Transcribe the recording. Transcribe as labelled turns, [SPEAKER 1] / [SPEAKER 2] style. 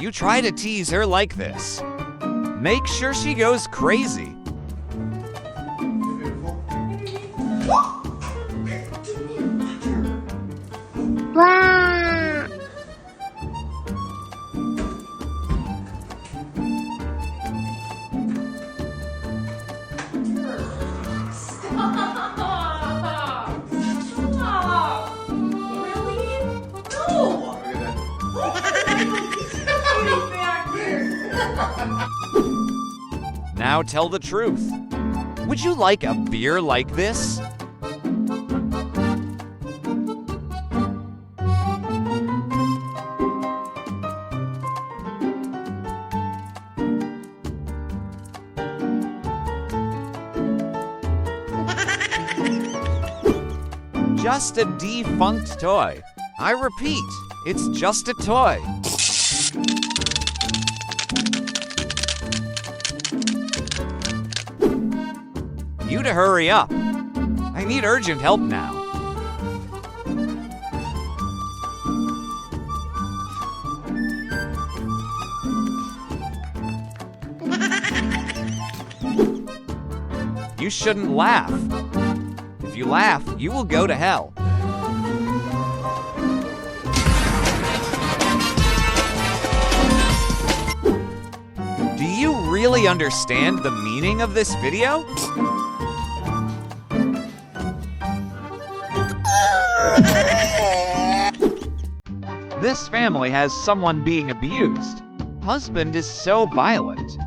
[SPEAKER 1] you try to tease her like this. Make sure she goes crazy.
[SPEAKER 2] Wow!
[SPEAKER 1] Now tell the truth. Would you like a beer like this? Just a defunct toy. I repeat, it's just a toy. You to hurry up. I need urgent help now. You shouldn't laugh. If you laugh, you will go to hell. Do you really understand the meaning of this video? This family has someone being abused. Husband is so violent.